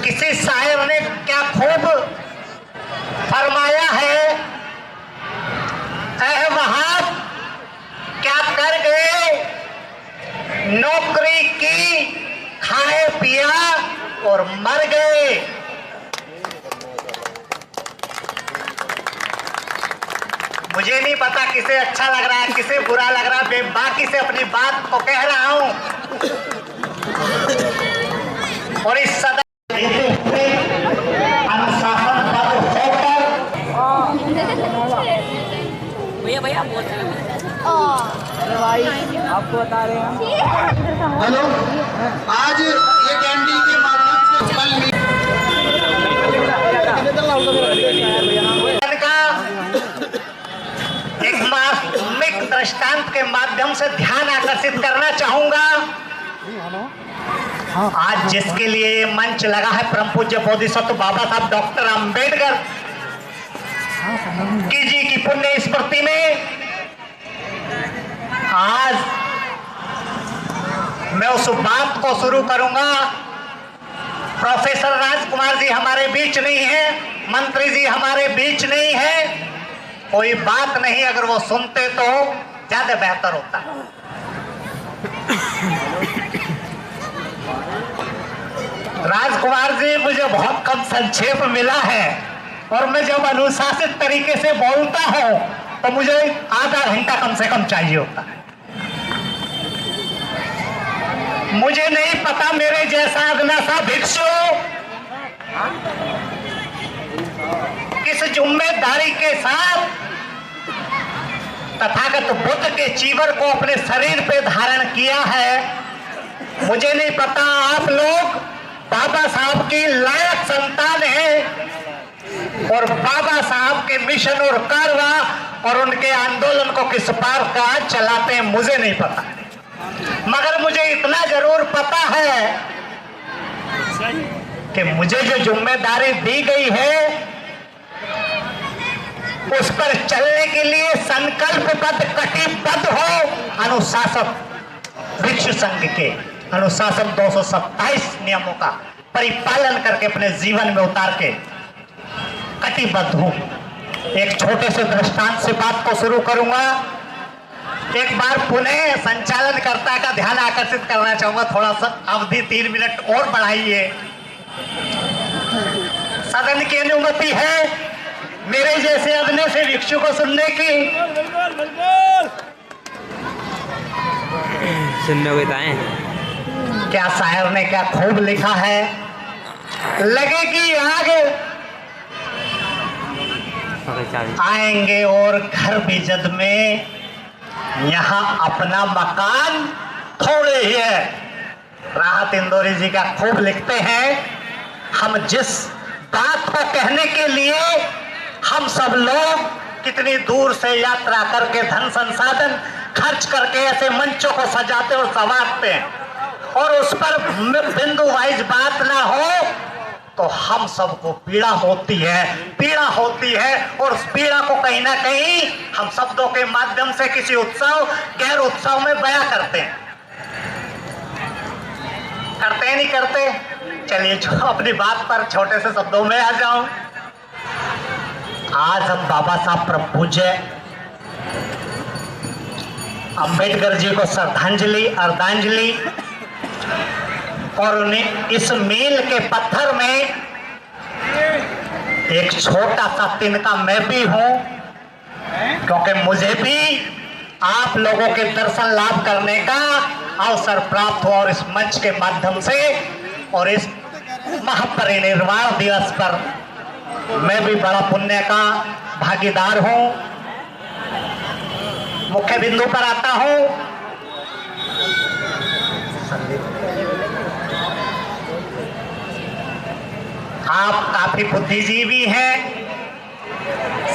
किसी शायर ने क्या खूब फरमाया है, ऐ वहाब क्या कर गए, नौकरी की, खाए पिया और मर गए। मुझे नहीं पता किसे अच्छा लग रहा है किसे बुरा लग रहा है, बाकी से अपनी बात को कह रहा हूं। और इस सदन अनुशासन होकर भैया भैया बोल रहे हैं भाई आपको बता रहे हैं। हेलो, आज ये कैंडी के माध्यम से कल एक मार्मिक दृष्टांत के माध्यम से ध्यान आकर्षित करना चाहूंगा। आज जिसके लिए ये मंच लगा है, परम पूज्य बोधिसत्व बाबा साहब डॉक्टर अंबेडकर जी की पुण्य स्मृति में, आज मैं उस बात को शुरू करूंगा। प्रोफेसर राजकुमार जी हमारे बीच नहीं है, मंत्री जी हमारे बीच नहीं है, कोई बात नहीं, अगर वो सुनते तो ज्यादा बेहतर होता। राजकुमार जी, मुझे बहुत कम संक्षेप मिला है और मैं जब अनुशासित तरीके से बोलता हूं तो मुझे आधा घंटा कम से कम चाहिए होता है। मुझे नहीं पता मेरे जैसा अगला सा भिक्षु किस जिम्मेदारी के साथ तथागत बुद्ध के चीवर को अपने शरीर पे धारण किया है। मुझे नहीं पता आप लोग बाबा साहब की लायक संतान हैं और बाबा साहब के मिशन और कारवा और उनके आंदोलन को किस पार का चलाते हैं, मुझे नहीं पता। मगर मुझे इतना जरूर पता है कि मुझे जो जिम्मेदारी दी गई है उस पर चलने के लिए संकल्पबद्ध कटिबद्ध हो। अनुशासन भिक्षु संघ के अनुशासन 227 नियमों का परिपालन करके अपने जीवन में उतार के कटिबद्ध हूं। एक छोटे से दृष्टांत से बात को शुरू करूंगा। एक बार पुनः संचालनकर्ता का ध्यान आकर्षित करना चाहूंगा, थोड़ा सा अवधि 3 मिनट और बढ़ाइए। सदन की अनुमति है मेरे जैसे अगले से भिक्षु को सुनने की? सुनने को बताएं। क्या शायर ने क्या खूब लिखा है, लगेगी आग आएंगे और घर भी जद में, यहाँ अपना मकान थोड़े ही है। राहत इंदौरी जी का खूब लिखते हैं, हम जिस बात को कहने के लिए हम सब लोग कितनी दूर से यात्रा करके धन संसाधन खर्च करके ऐसे मंचों को सजाते और संवारते हैं, और उस पर बिंदु वाइज बात ना हो तो हम सबको पीड़ा होती है और उस पीड़ा को कहीं ना कहीं हम शब्दों के माध्यम से किसी उत्सव गैर उत्सव में बयां करते हैं। नहीं करते? चलिए जो अपनी बात पर छोटे से शब्दों में आ जाऊं। आज हम बाबा साहब परम पूज्य अंबेडकर जी को श्रद्धांजलि अर्धांजलि और उन्हें इस मील के पत्थर में एक छोटा सा तिनका मैं भी हूं, क्योंकि मुझे भी आप लोगों के दर्शन लाभ करने का अवसर प्राप्त हुआ और इस मंच के माध्यम से और इस महापरिनिर्वाण दिवस पर मैं भी बड़ा पुण्य का भागीदार हूं। मुख्य बिंदु पर आता हूं। आप काफी बुद्धिजीवी हैं,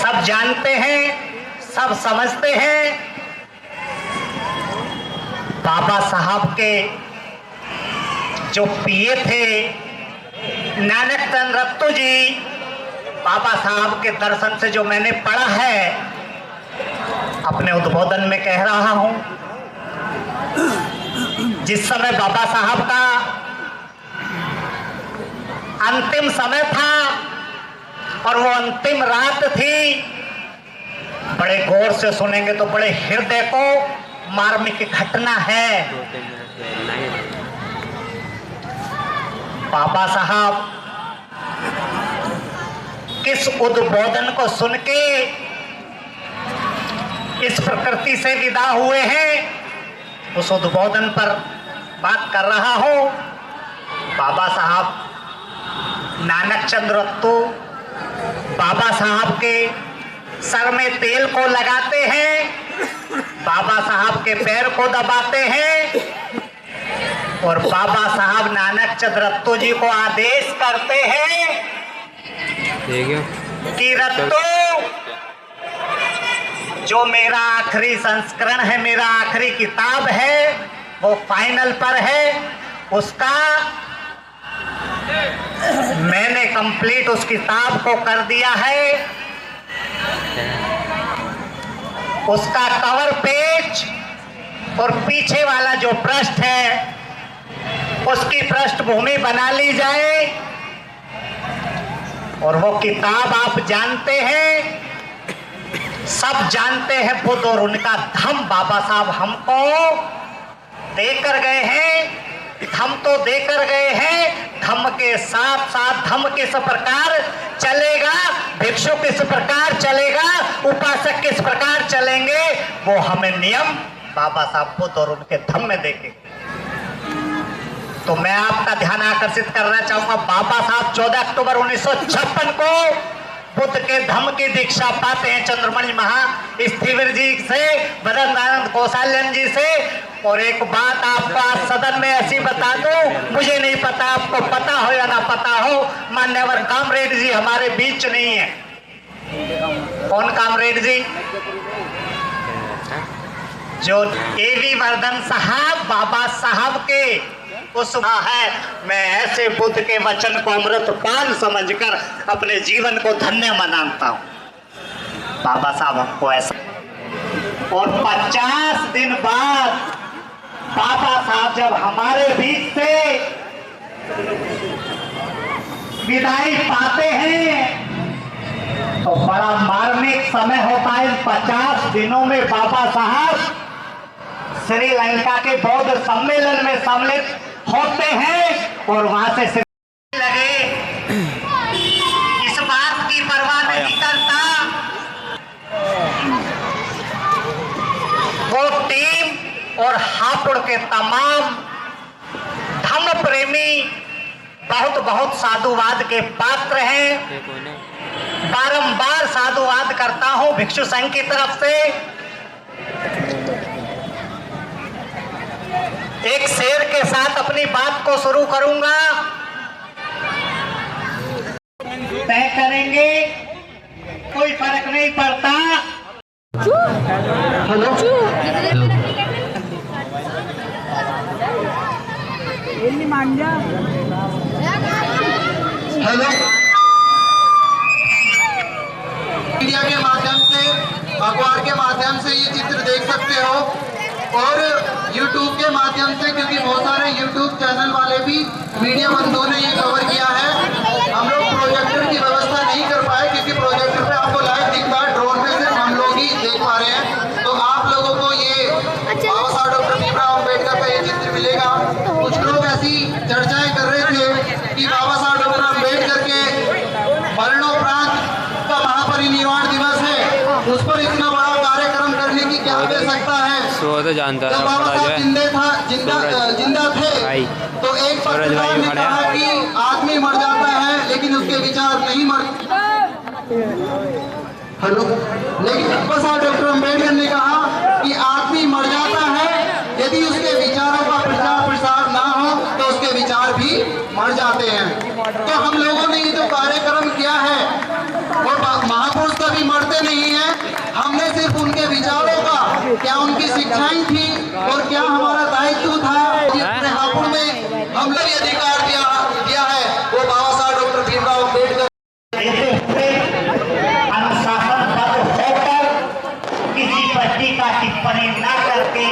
सब जानते हैं, सब समझते हैं। बाबा साहब के जो पीए थे नानक चंद रत्तू जी, बाबा साहब के दर्शन से जो मैंने पढ़ा है, अपने उद्बोधन में कह रहा हूं। जिस समय बाबा साहब का अंतिम समय था और वो अंतिम रात थी। बड़े गौर से सुनेंगे तो बड़े हृदय को मार्मिक घटना है। 2-3 मिनट नहीं। बाबा साहब किस उद्बोधन को सुन के इस प्रकृति से विदा हुए हैं, उस उद्बोधन पर बात कर रहा हूं। बाबा साहब नानक चंद्र रत्तू बाबा साहब के सर में तेल को लगाते हैं, बाबा साहब के पैर को दबाते हैं और बाबा साहब नानक चंद्र रत्तू जी को आदेश करते हैं कि रत्तू, जो मेरा आखिरी संस्करण है, मेरा आखिरी किताब है, वो फाइनल पर है, उसका मैंने कंप्लीट उस किताब को कर दिया है। उसका कवर पेज और पीछे वाला जो पृष्ठ है उसकी पृष्ठभूमि बना ली जाए। और वो किताब आप जानते हैं, सब जानते हैं, बुद्ध और उनका धम्म बाबा साहब हमको देकर गए हैं। धम्म तो देकर गए हैं, धम्म के साथ साथ धम्म किस प्रकार चलेगा, भिक्षु किस प्रकार चलेगा, उपासक किस प्रकार चलेंगे, वो हमें नियम बाबा साहब बुद्ध और उनके धम्म में देंगे। तो मैं आपका ध्यान आकर्षित करना चाहूंगा, बाबा साहब 14 अक्टूबर 1956 को बुद्ध के धम्म की दीक्षा पाते हैं चंद्रमणि महास्थविर जी से, बदनानंद कौशल्यान जी से। और एक बात आपको आज सदन में ऐसी बता दूं, मुझे नहीं पता आपको पता हो या ना पता हो, मान्यवर कामरेड जी हमारे बीच नहीं है। कौन कामरेड जी? जो एवी वर्धन साहब बाबा साहब के उस है। मैं ऐसे बुद्ध के वचन को अमृत पान समझकर अपने जीवन को धन्य मानता हूं। बाबा साहब हमको ऐसा, और 50 दिन बाद बाबा साहब जब हमारे बीच से विदाई पाते हैं तो बड़ा मार्मिक समय होता है। 50 दिनों में बाबा साहब श्रीलंका के बौद्ध सम्मेलन में सम्मिलित होते हैं और वहां से लगे, इस बात की परवाह नहीं करता। वो टीम और हापुड़ के तमाम धम्म प्रेमी बहुत बहुत साधुवाद के पात्र हैं। बारंबार साधुवाद करता हूं भिक्षु संघ की तरफ से। एक शेर के साथ अपनी बात को शुरू करूंगा। तय करेंगे, कोई फर्क नहीं पड़ता। हेलो, हेलो, मीडिया के माध्यम से, अखबार के माध्यम से ये चित्र देख सकते हो और YouTube के माध्यम से, क्योंकि बहुत सारे YouTube चैनल वाले भी मीडिया बंधुओं ने ये कवर किया है। हम लोग प्रोजेक्टर की व्यवस्था नहीं कर पाए क्योंकि प्रोजेक्टर पे आपको लाइव दिख रहा है, ड्रोन में सिर्फ हम लोग ही देख पा रहे हैं। तो आप लोगों को ये बाबा साहब डॉक्टर भीमराव अम्बेडकर का ये चित्र मिलेगा। कुछ लोग ऐसी चर्चाएं कर रहे थे कि बाबा साहब डॉक्टर अम्बेडकर के मरणोपरांत का महापरिनिर्वाण दिवस है, उस पर इतना बड़ा कार्यक्रम करने की क्या आवश्यकता है। तो जानता जब बाबा साहब जिंदा थे तो एक पत्रकार ने कहा कि आदमी मर जाता है लेकिन उसके विचार नहीं मरते। हेलो, लेकिन बाबा साहब डॉक्टर अम्बेडकर ने कहा कि आदमी मर जाता है, यदि उसके विचारों का प्रचार प्रसार ना हो तो उसके विचार भी मर जाते हैं। तो हम लोगों ने ये जो कार्यक्रम किया है, और महापुरुष कभी मरते नहीं है, हमने सिर्फ उनके विचारों का, क्या उनकी शिक्षाएं थी और क्या हमारा दायित्व था, अपने हापुड़ में हमने भी अधिकार दिया है, वो बाबा साहब डॉक्टर भीमराव अम्बेडकर अनुशासनबद्ध होकर किसी पर टीका टिप्पणी न करके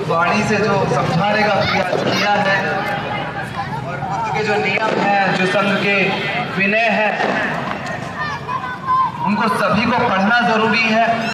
वाणी से जो समझाने का प्रयास किया है और बुद्ध के जो नियम हैं, जो संघ के विनय है, उनको सभी को पढ़ना जरूरी है।